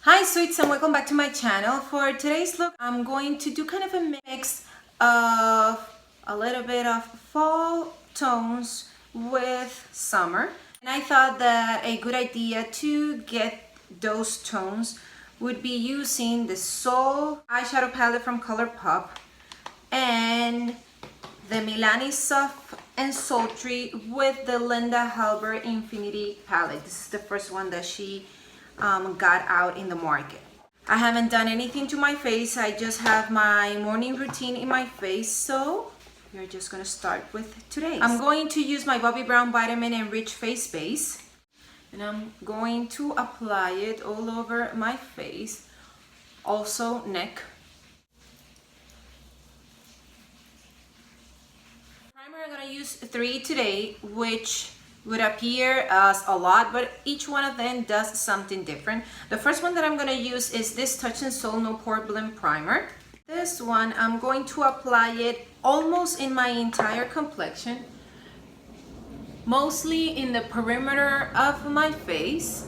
Hi sweets, and welcome back to my channel. For today's look, I'm going to do kind of a mix of a little bit of fall tones with summer. And I thought that a good idea to get those tones would be using the Soul eyeshadow palette from Colourpop and the Milani Soft and Sultry with the Linda Hallberg Infinity palette. This is the first one that she got out in the market. I haven't done anything to my face. I just have my morning routine in my face, so we're just gonna start with today. I'm going to use my Bobbi Brown Vitamin Enrich face base, and I'm going to apply it all over my face, also neck. Primer, I'm gonna use 3 today, which would appear as a lot, but each one of them does something different. The first one that I'm going to use is this Touch and Soul No Poreblem primer. This one, I'm going to apply it almost in my entire complexion, mostly in the perimeter of my face,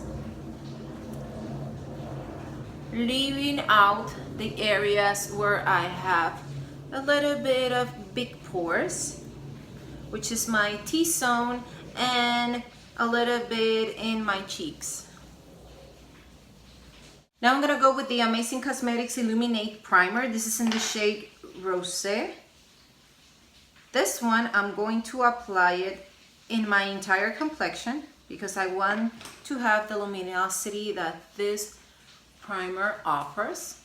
leaving out the areas where I have a little bit of big pores, which is my T-zone, and a little bit in my cheeks. Now I'm gonna go with the Amazing Cosmetics Illuminate primer. This is in the shade Rosé. This one, I'm going to apply it in my entire complexion because I want to have the luminosity that this primer offers.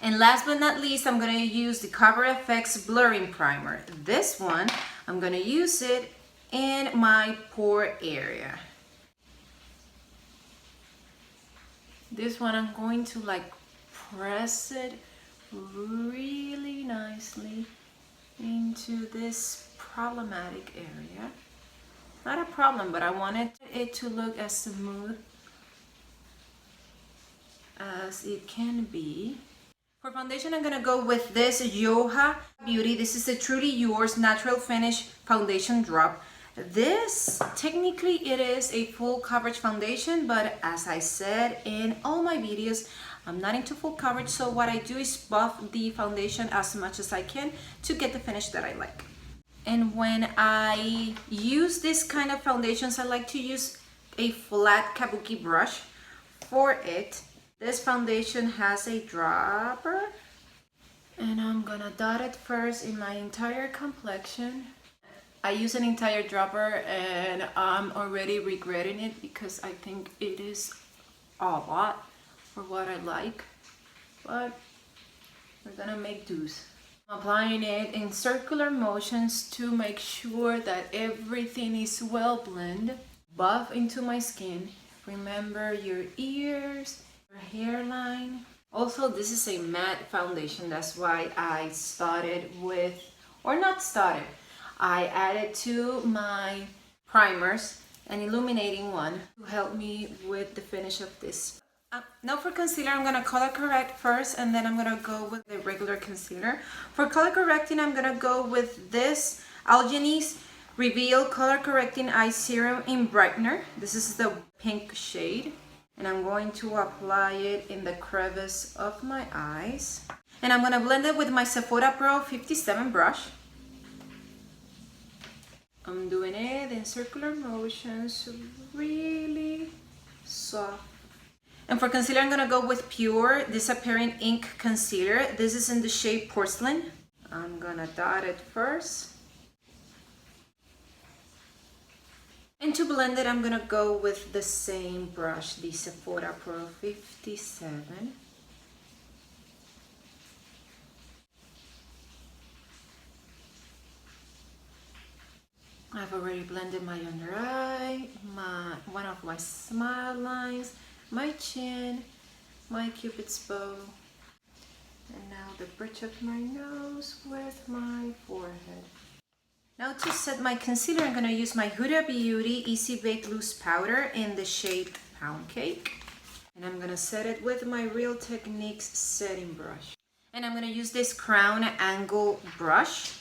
And last but not least, I'm going to use the Cover FX Blurring Primer. This one, I'm going to use it in my pore area. This one, I'm going to press it really nicely into this problematic area. Not a problem, but I wanted it to look as smooth as it can be. For foundation, I'm gonna go with this Joah Beauty. This is the Truly Yours Natural Finish Foundation Drop. This, technically, it is a full coverage foundation, but as I said in all my videos, I'm not into full coverage, so what I do is buff the foundation as much as I can to get the finish that I like. And when I use this kind of foundations, I like to use a flat kabuki brush for it. This foundation has a dropper, and I'm gonna dot it first in my entire complexion. I use an entire dropper and I'm already regretting it because I think it is a lot for what I like, but we're gonna make do's. I'm applying it in circular motions to make sure that everything is well blended. Buff into my skin. Remember your ears, hairline. Also, this is a matte foundation, that's why I started with, or not started, I added to my primers an illuminating one to help me with the finish of this. Now for concealer, I'm gonna color correct first, and then I'm gonna go with the regular concealer. For color correcting, I'm gonna go with this Algenist Reveal Color Correcting Eye Serum in Brightener. This is the pink shade. And I'm going to apply it in the crevice of my eyes. And I'm going to blend it with my Sephora Pro 57 brush. I'm doing it in circular motions, really soft. And for concealer, I'm going to go with Pure Disappering Ink Concealer. This is in the shade Porcelain. I'm going to dot it first. And to blend it, I'm gonna go with the same brush, the Sephora Pro 57. I've already blended my under eye, one of my smile lines, my chin, my Cupid's bow, and now the bridge of my nose with my forehead. Now to set my concealer, I'm going to use my Huda Beauty Easy Bake Loose Powder in the shade Pound Cake. And I'm going to set it with my Real Techniques setting brush. And I'm going to use this Crown Angle brush.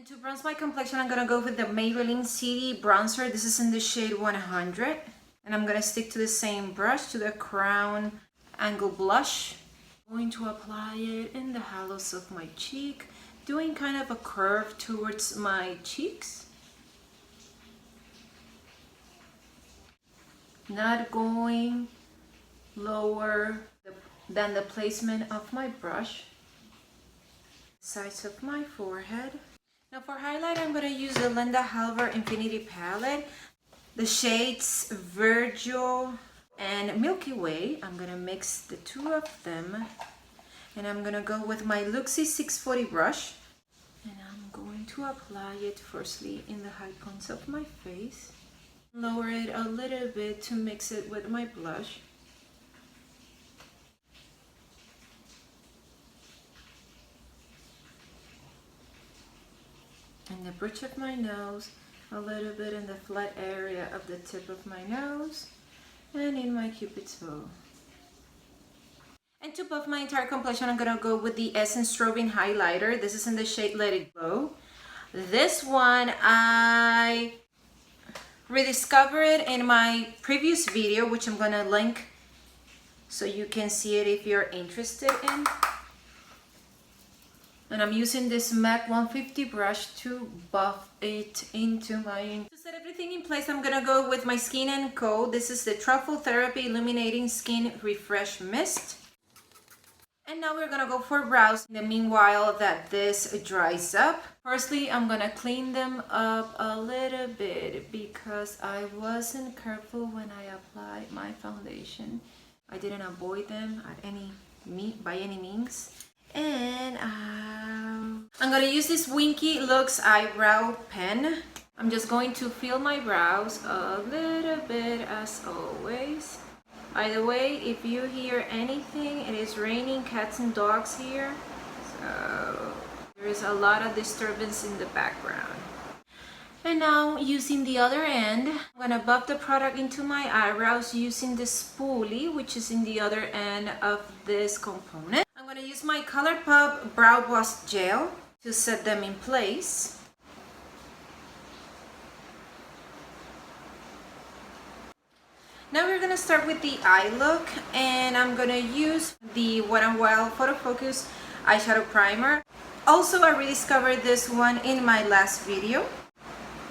And to bronze my complexion, I'm gonna go with the Maybelline City Bronzer. This is in the shade 100. And I'm gonna stick to the same brush, to the Crown Angle Blush. I'm going to apply it in the hollows of my cheek, doing kind of a curve towards my cheeks. Not going lower than the placement of my brush. Sides of my forehead. Now for highlight, I'm going to use the Linda Hallberg Infinity Palette. The shades Virgio and Milky Way. I'm going to mix the two of them. And I'm going to go with my Luxie 640 brush. And I'm going to apply it firstly in the high points of my face. Lower it a little bit to mix it with my blush. In the bridge of my nose, a little bit in the flat area of the tip of my nose, and in my cupid's bow. And to buff my entire complexion, I'm gonna go with the Essence Strobing highlighter. This is in the shade Let It Glow. This one I rediscovered in my previous video, which I'm gonna link so you can see it if you're interested in. And I'm using this MAC 150 brush to buff it into my... To set everything in place, I'm gonna go with my Skin & Co. This is the Truffle Therapy Illuminating Skin Refresh Mist. And now we're gonna go for brows. In the meanwhile that this dries up, firstly, I'm gonna clean them up a little bit because I wasn't careful when I applied my foundation. I didn't avoid them by any means. And I'm gonna use this Winky Looks eyebrow pen. I'm just going to fill my brows a little bit as always. By the way, if you hear anything, it is raining cats and dogs here. So there is a lot of disturbance in the background. And now using the other end, I'm gonna buff the product into my eyebrows using the spoolie, which is in the other end of this component. I'm gonna use my Colourpop Brow Bust Gel to set them in place. Now we're gonna start with the eye look, and I'm gonna use the Wet n Wild Photo Focus Eyeshadow Primer. Also, I rediscovered this one in my last video.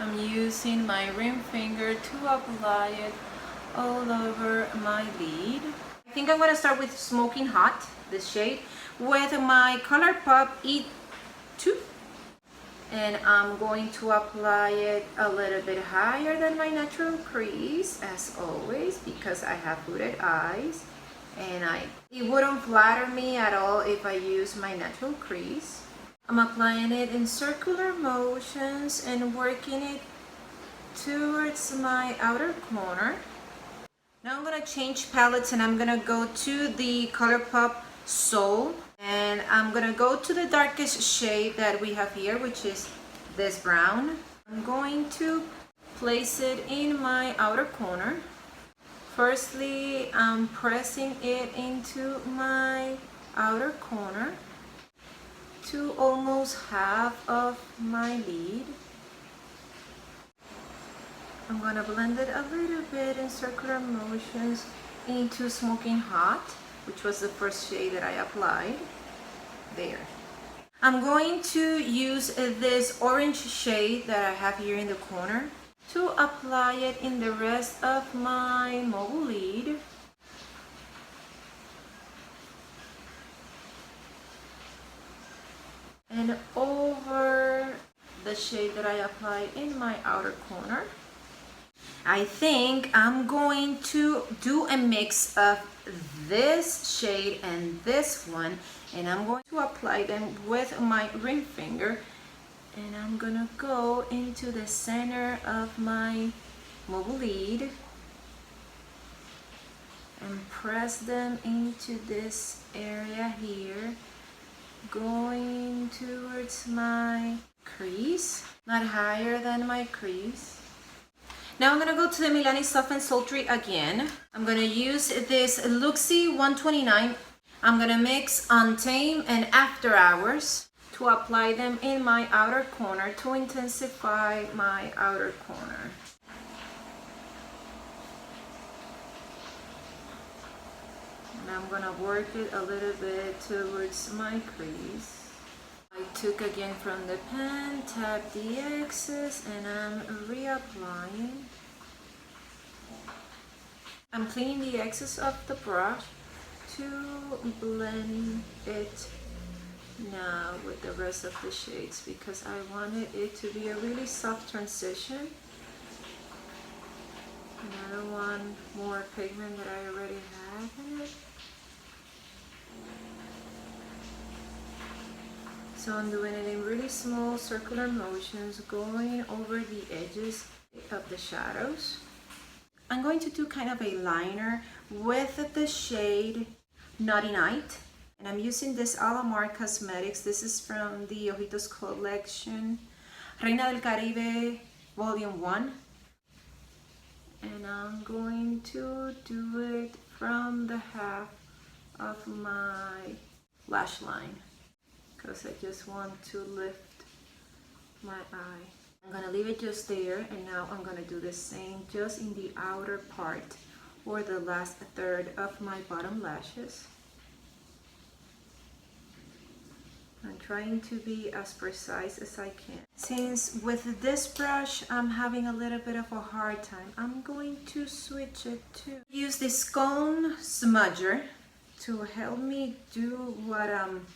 I'm using my ring finger to apply it all over my lid. I think I'm gonna start with Smoking Hot, this shade, with my Colourpop E2. And I'm going to apply it a little bit higher than my natural crease, as always, because I have hooded eyes. And it wouldn't flatter me at all if I use my natural crease. I'm applying it in circular motions and working it towards my outer corner. Now I'm gonna change palettes and I'm gonna go to the Colourpop Soul, and I'm gonna go to the darkest shade that we have here, which is this brown. I'm going to place it in my outer corner. Firstly, I'm pressing it into my outer corner to almost half of my lid. I'm gonna blend it a little bit in circular motions into Smoking Hot, which was the first shade that I applied. There. I'm going to use this orange shade that I have here in the corner to apply it in the rest of my mobile lid. And over the shade that I applied in my outer corner. I think I'm going to do a mix of this shade and this one, and I'm going to apply them with my ring finger, and I'm gonna go into the center of my mobile lid and press them into this area here, going towards my crease, not higher than my crease. Now I'm gonna go to the Milani Soft and Sultry again. I'm gonna use this Luxie 129. I'm gonna mix Untamed and After Hours to apply them in my outer corner to intensify my outer corner. And I'm gonna work it a little bit towards my crease. I took again from the pen, tapped the excess, and I'm reapplying. I'm cleaning the excess of the brush to blend it now with the rest of the shades because I wanted it to be a really soft transition. And I don't want more pigment that I already have in it. So I'm doing it in really small circular motions, going over the edges of the shadows. I'm going to do kind of a liner with the shade Naughty Night. And I'm using this Alamar Cosmetics. This is from the Ojitos collection, Reina del Caribe Volume 1. And I'm going to do it from the half of my lash line, because I just want to lift my eye. I'm gonna leave it just there, and now I'm gonna do the same just in the outer part or the last third of my bottom lashes. I'm trying to be as precise as I can. Since with this brush I'm having a little bit of a hard time, I'm going to switch it to use this cone smudger to help me do what I'm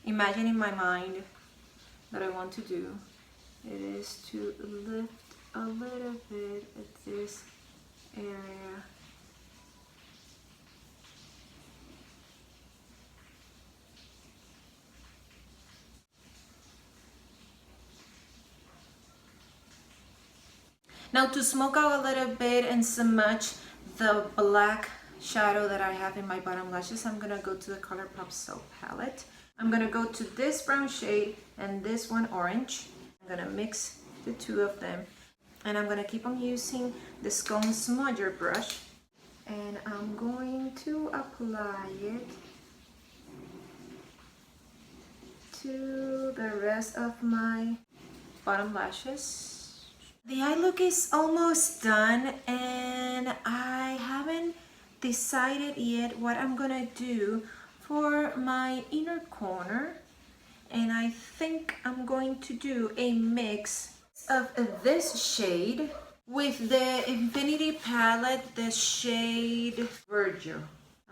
imagining in my mind that I want to do. It is to lift a little bit at this area. Now to smoke out a little bit and smudge the black shadow that I have in my bottom lashes, I'm gonna go to the Colourpop Soap Palette. I'm gonna go to this brown shade and this one orange. I'm gonna mix the two of them, and I'm gonna keep on using the Cone Smudger brush, and I'm going to apply it to the rest of my bottom lashes. The eye look is almost done, and I haven't decided yet what I'm gonna do for my inner corner, and I think I'm going to do a mix of this shade with the Infinity palette, the shade Virgio.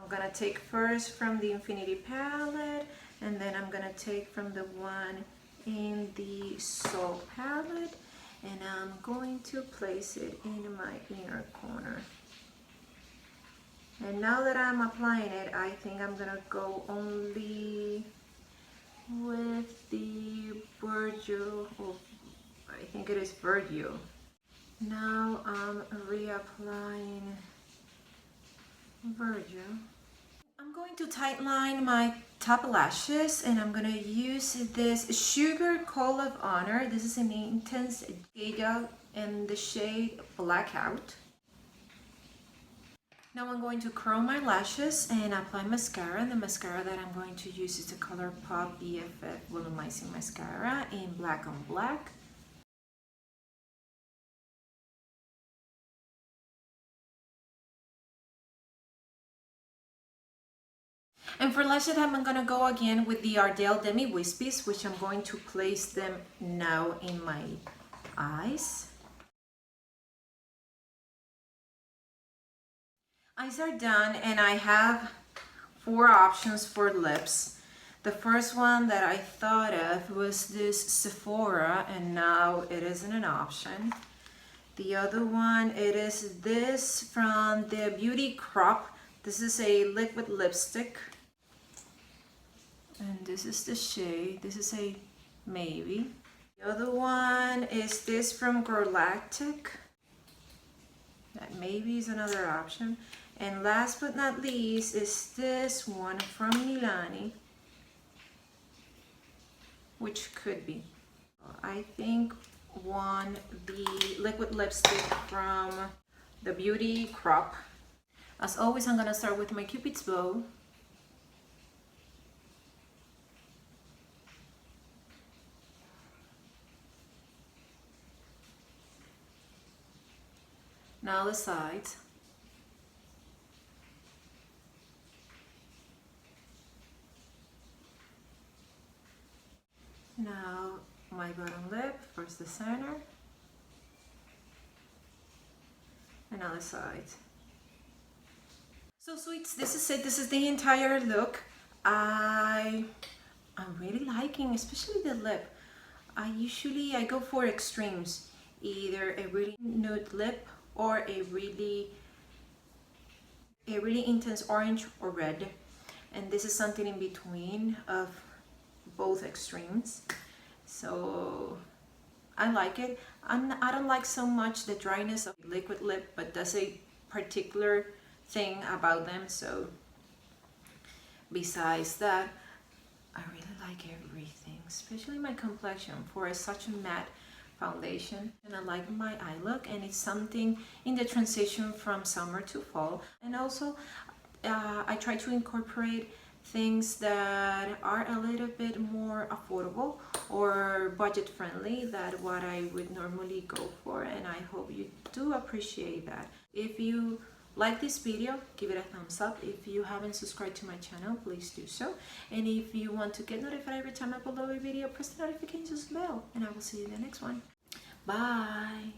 I'm gonna take first from the Infinity palette, and then I'm gonna take from the one in the Soul palette, and I'm going to place it in my inner corner. And now that I'm applying it, I think I'm gonna go only with the Virgio, oh, I think it is Virgio. Now I'm reapplying Virgio. I'm going to tightline my top lashes, and I'm gonna use this Sugar Call of Honor. This is an intense gauge in the shade Blackout. Now I'm going to curl my lashes and apply mascara, and the mascara that I'm going to use is the Colourpop BFF Volumizing Mascara in Black on Black. And for lash time, I'm gonna go again with the Ardell Demi Wispies, which I'm going to place them now in my eyes. Eyes are done, and I have 4 options for lips. The first one that I thought of was this Sephora, and now it isn't an option. The other one, it is this from the Beauty Crop. This is a liquid lipstick. And this is the shade. This is a Maybe. The other one is this from Galactic. That maybe is another option. And last but not least is this one from Milani, which could be. I think the liquid lipstick from the Beauty Crop. As always, I'm gonna start with my Cupid's bow. Now the sides. Now my bottom lip, first the center, and now the sides. So sweets, this is it. This is the entire look. I'm really liking, especially the lip. I go for extremes, either a really nude lip or a really intense orange or red, and this is something in between of both extremes. So I like it. I don't like so much the dryness of liquid lip, but that's a particular thing about them. So besides that, I really like everything, especially my complexion for such a matte foundation. And I like my eye look, and it's something in the transition from summer to fall. And also I try to incorporate things that are a little bit more affordable or budget friendly than what I would normally go for, and I hope you do appreciate that. If you like this video, give it a thumbs up. If you haven't subscribed to my channel, please do so. And if you want to get notified every time I upload a video, press the notifications bell, and I will see you in the next one. Bye.